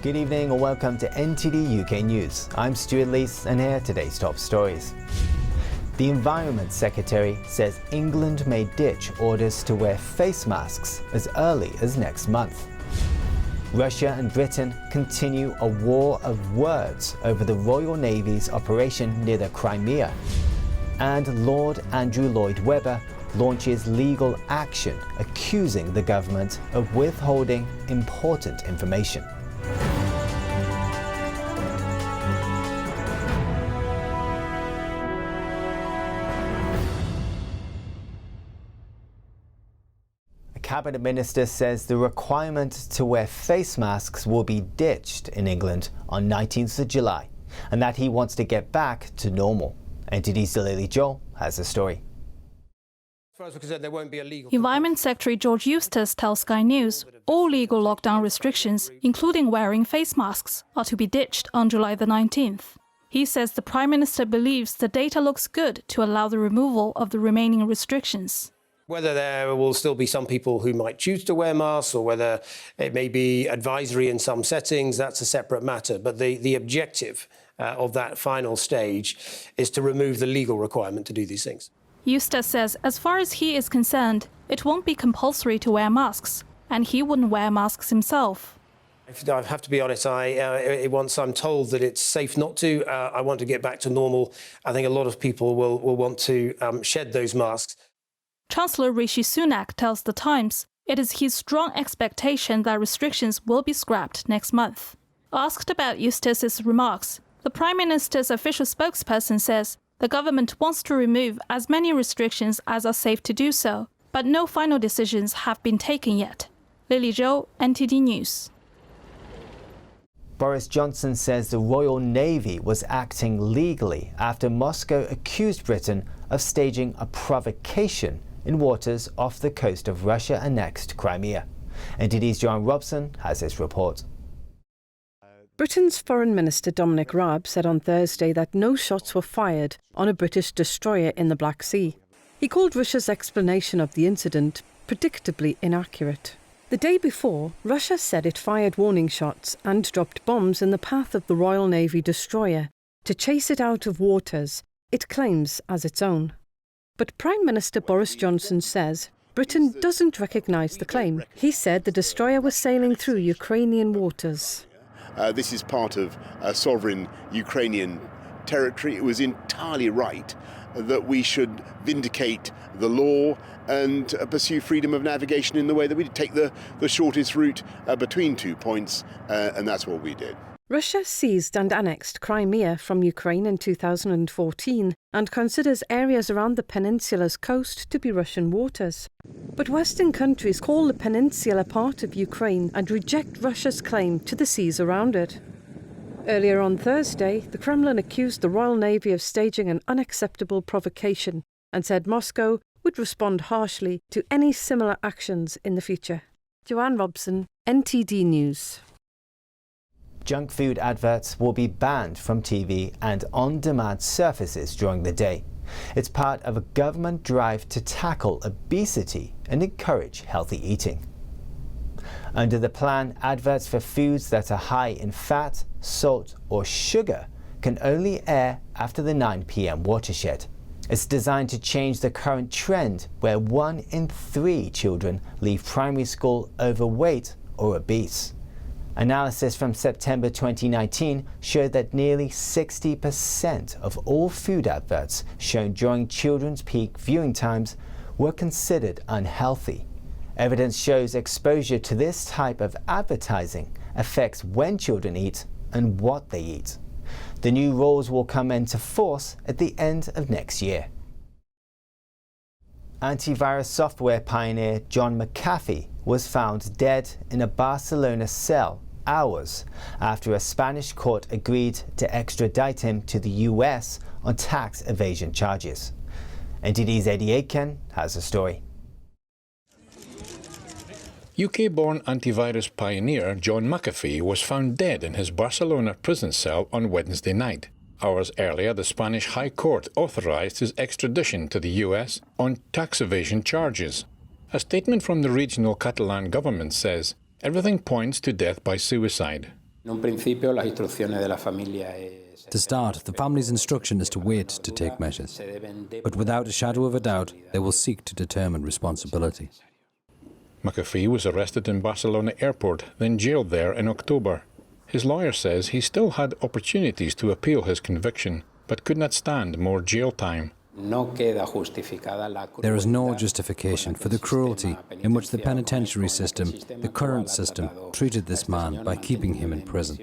Good evening and welcome to NTD UK News. I'm Stuart Lees and here are today's top stories. The Environment Secretary says England may ditch orders to wear face masks as early as next month. Russia and Britain continue a war of words over the Royal Navy's operation near the Crimea. And Lord Andrew Lloyd Webber launches legal action accusing the government of withholding important information. A cabinet minister says the requirement to wear face masks will be ditched in England on 19th of July and that he wants to get back to normal. NTD's Lily Joel has the story. Environment Secretary George Eustace tells Sky News all legal lockdown restrictions, including wearing face masks, are to be ditched on July the 19th. He says the Prime Minister believes the data looks good to allow the removal of the remaining restrictions. Whether there will still be some people who might choose to wear masks or whether it may be advisory in some settings, that's a separate matter. But the objective of that final stage is to remove the legal requirement to do these things. Eustace says as far as he is concerned, it won't be compulsory to wear masks, and he wouldn't wear masks himself. I have to be honest, once I'm told that it's safe not to, I want to get back to normal. I think a lot of people will want to shed those masks. Chancellor Rishi Sunak tells The Times it is his strong expectation that restrictions will be scrapped next month. Asked about Eustace's remarks, the Prime Minister's official spokesperson says the government wants to remove as many restrictions as are safe to do so, but no final decisions have been taken yet. Lily Joe, NTD News. Boris Johnson says the Royal Navy was acting legally after Moscow accused Britain of staging a provocation in waters off the coast of Russia-annexed Crimea. NTD's John Robson has this report. Britain's Foreign Minister Dominic Raab said on Thursday that no shots were fired on a British destroyer in the Black Sea. He called Russia's explanation of the incident predictably inaccurate. The day before, Russia said it fired warning shots and dropped bombs in the path of the Royal Navy destroyer to chase it out of waters it claims as its own. But Prime Minister Boris Johnson says Britain doesn't recognise the claim. He said the destroyer was sailing through Ukrainian waters. This is part of sovereign Ukrainian territory. It was entirely right that we should vindicate the law and pursue freedom of navigation in the way that we take the shortest route between 2 points, and that's what we did. Russia seized and annexed Crimea from Ukraine in 2014 and considers areas around the peninsula's coast to be Russian waters. But Western countries call the peninsula part of Ukraine and reject Russia's claim to the seas around it. Earlier on Thursday, the Kremlin accused the Royal Navy of staging an unacceptable provocation and said Moscow would respond harshly to any similar actions in the future. Joanne Robson, NTD News. Junk food adverts will be banned from TV and on-demand surfaces during the day. It's part of a government drive to tackle obesity and encourage healthy eating. Under the plan, adverts for foods that are high in fat, salt or sugar can only air after the 9 p.m. watershed. It's designed to change the current trend where 1 in 3 children leave primary school overweight or obese. Analysis from September 2019 showed that nearly 60% of all food adverts shown during children's peak viewing times were considered unhealthy. Evidence shows exposure to this type of advertising affects when children eat and what they eat. The new rules will come into force at the end of next year. Antivirus software pioneer John McAfee was found dead in a Barcelona cell hours after a Spanish court agreed to extradite him to the US on tax evasion charges. NTD's Eddie Aitken has the story. UK-born antivirus pioneer John McAfee was found dead in his Barcelona prison cell on Wednesday night. Hours earlier, the Spanish High Court authorized his extradition to the US on tax evasion charges. A statement from the regional Catalan government says everything points to death by suicide. To start, the family's instruction is to wait to take measures. But without a shadow of a doubt, they will seek to determine responsibility. McAfee was arrested in Barcelona airport, then jailed there in October. His lawyer says he still had opportunities to appeal his conviction, but could not stand more jail time. There is no justification for the cruelty in which the penitentiary system, the current system, treated this man by keeping him in prison.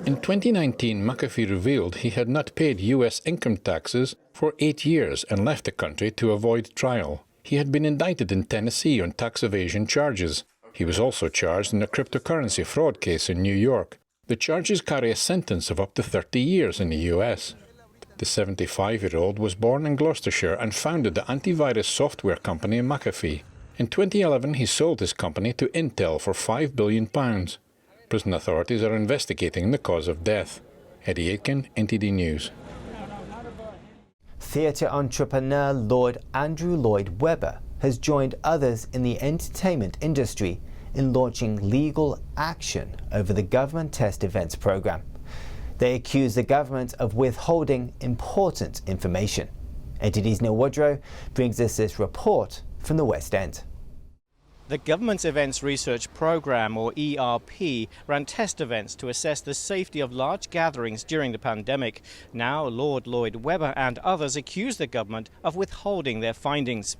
In 2019, McAfee revealed he had not paid US income taxes for 8 years and left the country to avoid trial. He had been indicted in Tennessee on tax evasion charges. He was also charged in a cryptocurrency fraud case in New York. The charges carry a sentence of up to 30 years in the US. The 75-year-old was born in Gloucestershire and founded the antivirus software company McAfee. In 2011, he sold his company to Intel for £5 billion. Prison authorities are investigating the cause of death. Eddie Aitken, NTD News. Theatre entrepreneur Lord Andrew Lloyd Webber has joined others in the entertainment industry in launching legal action over the government test events programme. They accuse the government of withholding important information. NTD's Neil Woodrow brings us this report from the West End. The Government Events Research Programme, or ERP, ran test events to assess the safety of large gatherings during the pandemic. Now, Lord Lloyd Webber and others accuse the government of withholding their findings.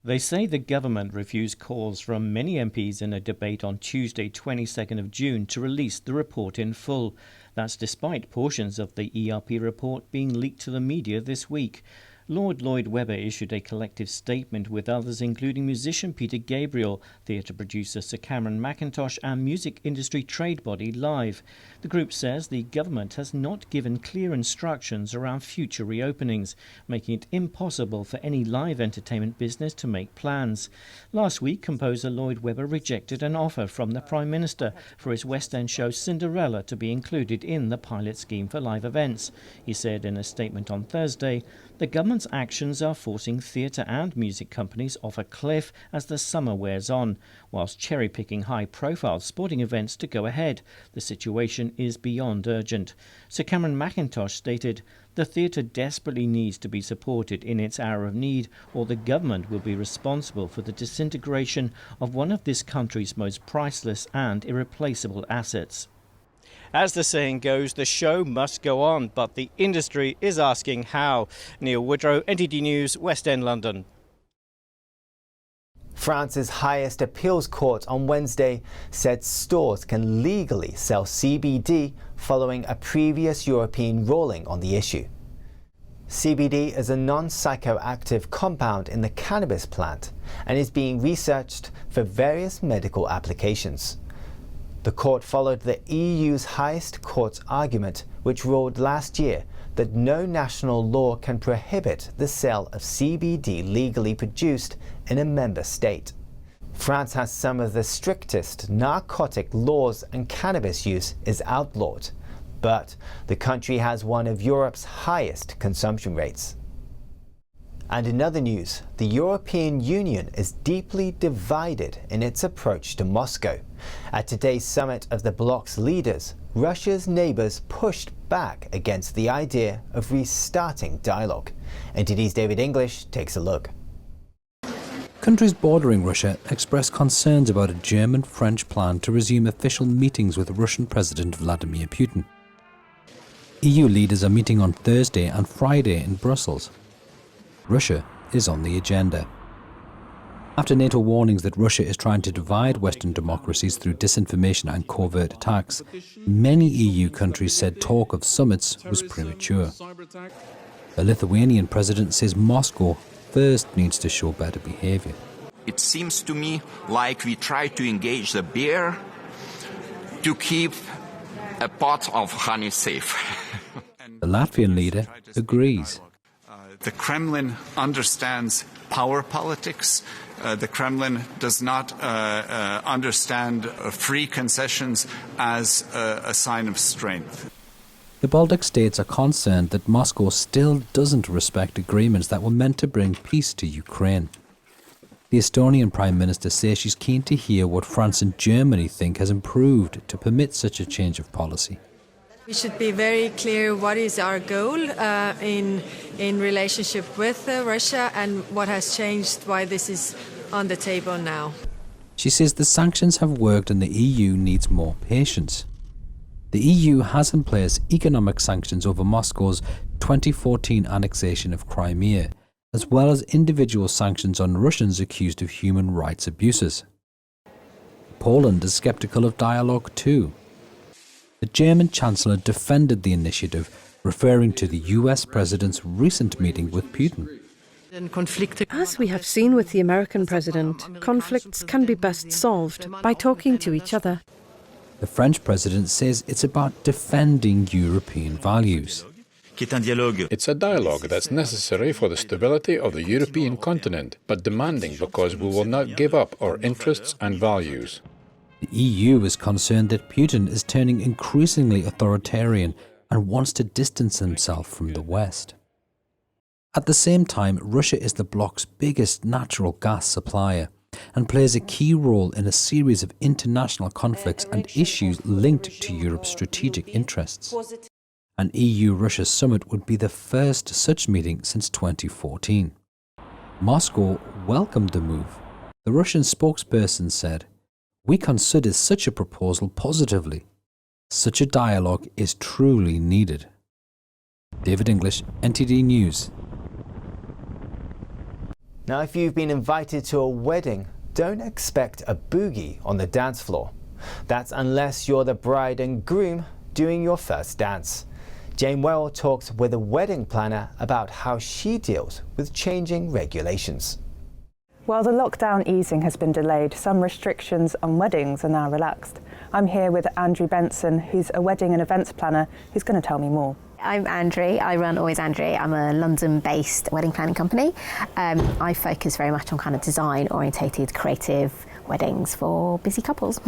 They say the government refused calls from many MPs in a debate on Tuesday, 22nd of June, to release the report in full. That's despite portions of the ERP report being leaked to the media this week. Lord Lloyd Webber issued a collective statement with others, including musician Peter Gabriel, theatre producer Sir Cameron Mackintosh and music industry trade body Live. The group says the government has not given clear instructions around future reopenings, making it impossible for any live entertainment business to make plans. Last week, composer Lloyd Webber rejected an offer from the Prime Minister for his West End show Cinderella to be included in the pilot scheme for live events. He said in a statement on Thursday, the government's actions are forcing theatre and music companies off a cliff as the summer wears on, whilst cherry-picking high-profile sporting events to go ahead. The situation is beyond urgent. Sir Cameron Mackintosh stated, the theatre desperately needs to be supported in its hour of need, or the government will be responsible for the disintegration of one of this country's most priceless and irreplaceable assets. As the saying goes, the show must go on, but the industry is asking how. Neil Woodrow, NTD News, West End, London. France's highest appeals court on Wednesday said stores can legally sell CBD following a previous European ruling on the issue. CBD is a non-psychoactive compound in the cannabis plant and is being researched for various medical applications. The court followed the EU's highest court's argument, which ruled last year that no national law can prohibit the sale of CBD legally produced in a member state. France has some of the strictest narcotic laws and cannabis use is outlawed, but the country has one of Europe's highest consumption rates. And in other news, the European Union is deeply divided in its approach to Moscow. At today's summit of the bloc's leaders, Russia's neighbours pushed back against the idea of restarting dialogue. NTD's David English takes a look. Countries bordering Russia expressed concerns about a German-French plan to resume official meetings with Russian President Vladimir Putin. EU leaders are meeting on Thursday and Friday in Brussels. Russia is on the agenda. After NATO warnings that Russia is trying to divide Western democracies through disinformation and covert attacks, many EU countries said talk of summits was premature. The Lithuanian president says Moscow first needs to show better behavior. It seems to me like we try to engage the bear to keep a pot of honey safe. The Latvian leader agrees. The Kremlin understands power politics. The Kremlin does not understand free concessions as a sign of strength. The Baltic states are concerned that Moscow still doesn't respect agreements that were meant to bring peace to Ukraine. The Estonian Prime Minister says she's keen to hear what France and Germany think has improved to permit such a change of policy. We should be very clear what is our goal in relationship with Russia and what has changed, why this is on the table now. She says the sanctions have worked and the EU needs more patience. The EU has in place economic sanctions over Moscow's 2014 annexation of Crimea, as well as individual sanctions on Russians accused of human rights abuses. Poland is sceptical of dialogue too. The German Chancellor defended the initiative, referring to the US President's recent meeting with Putin. As we have seen with the American president, conflicts can be best solved by talking to each other. The French President says it's about defending European values. It's a dialogue that's necessary for the stability of the European continent, but demanding because we will not give up our interests and values. The EU is concerned that Putin is turning increasingly authoritarian and wants to distance himself from the West. At the same time, Russia is the bloc's biggest natural gas supplier and plays a key role in a series of international conflicts and issues linked to Europe's strategic interests. An EU-Russia summit would be the first such meeting since 2014. Moscow welcomed the move. The Russian spokesperson said, "We consider such a proposal positively. Such a dialogue is truly needed." David English, NTD News. Now, if you've been invited to a wedding, don't expect a boogie on the dance floor. That's unless you're the bride and groom doing your first dance. Jane Worrell talks with a wedding planner about how she deals with changing regulations. While the lockdown easing has been delayed, some restrictions on weddings are now relaxed. I'm here with Andrew Benson, who's a wedding and events planner, who's going to tell me more. I'm Andrew. I run Always Andrew. I'm a London-based wedding planning company. I focus very much on kind of design-orientated, creative weddings for busy couples.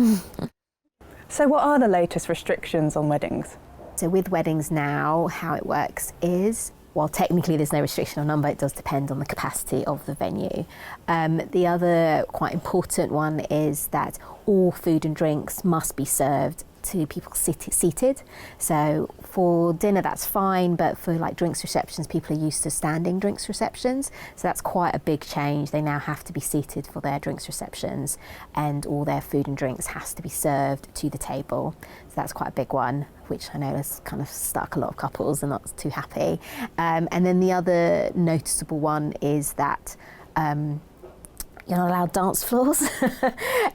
So what are the latest restrictions on weddings? So with weddings now, how it works is, while technically there's no restriction on number, it does depend on the capacity of the venue. The other quite important one is that all food and drinks must be served to people seated. So for dinner that's fine, but for like drinks receptions, people are used to standing drinks receptions. So that's quite a big change. They now have to be seated for their drinks receptions, and all their food and drinks has to be served to the table. So that's quite a big one, which I know has kind of stuck a lot of couples and not too happy. And then the other noticeable one is that you're not allowed dance floors.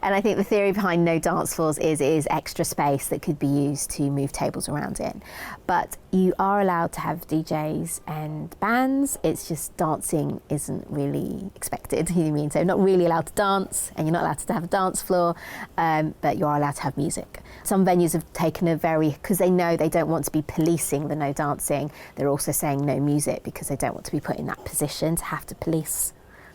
And I think the theory behind no dance floors is it is extra space that could be used to move tables around in. But you are allowed to have DJs and bands. It's just dancing isn't really expected. You know what I mean? So not really allowed to dance, and you're not allowed to have a dance floor, but you are allowed to have music. Some venues have taken a because they know they don't want to be policing the no dancing, they're also saying no music because they don't want to be put in that position to have to police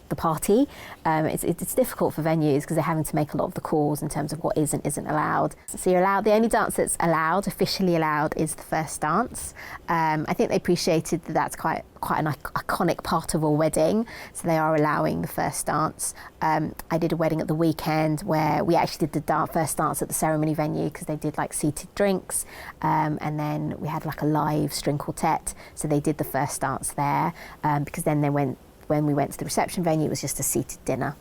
the party. It's difficult for venues because they're having to make a lot of the calls in terms of what is and isn't allowed. So you're allowed, the only dance that's allowed, officially allowed, is the first dance. I think they appreciated that that's quite an iconic part of a wedding, so they are allowing the first dance. I did a wedding at the weekend where we actually did the first dance at the ceremony venue because they did like seated drinks, and then we had like a live string quartet, so they did the first dance there, because then when we went to the reception venue, it was just a seated dinner.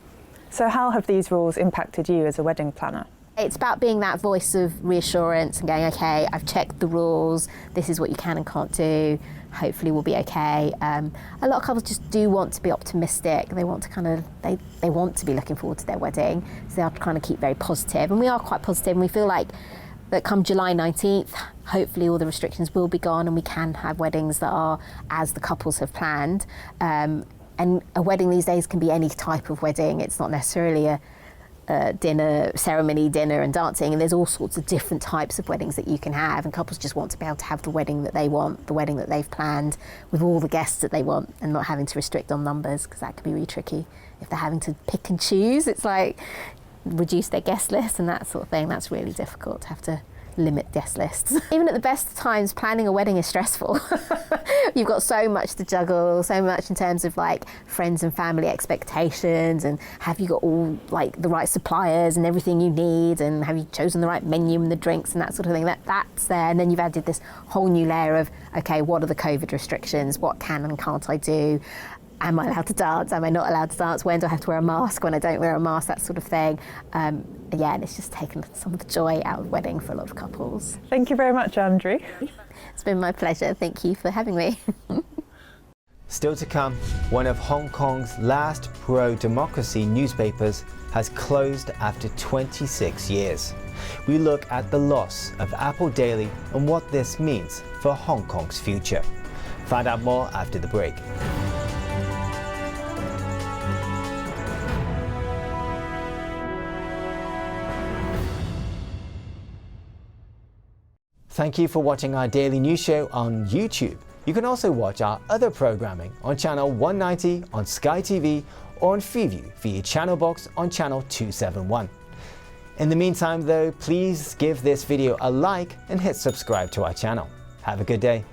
So how have these rules impacted you as a wedding planner? It's about being that voice of reassurance and going, okay, I've checked the rules, this is what you can and can't do, hopefully we'll be okay. A lot of couples just do want to be optimistic. They want to they want to be looking forward to their wedding, so they are trying to keep very positive. And we are quite positive, and we feel like that come July 19th, hopefully all the restrictions will be gone and we can have weddings that are as the couples have planned. And a wedding these days can be any type of wedding. It's not necessarily a dinner, ceremony, dinner and dancing, and there's all sorts of different types of weddings that you can have, and couples just want to be able to have the wedding that they want, the wedding that they've planned, with all the guests that they want, and not having to restrict on numbers, because that can be really tricky. If they're having to pick and choose, it's like reduce their guest list and that sort of thing. That's really difficult to have to limit guest lists. Even at the best times, planning a wedding is stressful. You've got so much to juggle, so much in terms of like friends and family expectations, and have you got all like the right suppliers and everything you need, and have you chosen the right menu and the drinks and that sort of thing. That's there, and then you've added this whole new layer of, okay, what are the COVID restrictions? What can and can't I do? Am I allowed to dance? Am I not allowed to dance? When do I have to wear a mask? When I don't wear a mask? That sort of thing. Yeah, and it's just taken some of the joy out of wedding for a lot of couples. Thank you very much, Andrew. It's been my pleasure. Thank you for having me. Still to come, one of Hong Kong's last pro-democracy newspapers has closed after 26 years. We look at the loss of Apple Daily and what this means for Hong Kong's future. Find out more after the break. Thank you for watching our daily news show on YouTube. You can also watch our other programming on channel 190 on Sky TV or on Freeview via channel box on channel 271. In the meantime though, please give this video a like and hit subscribe to our channel. Have a good day.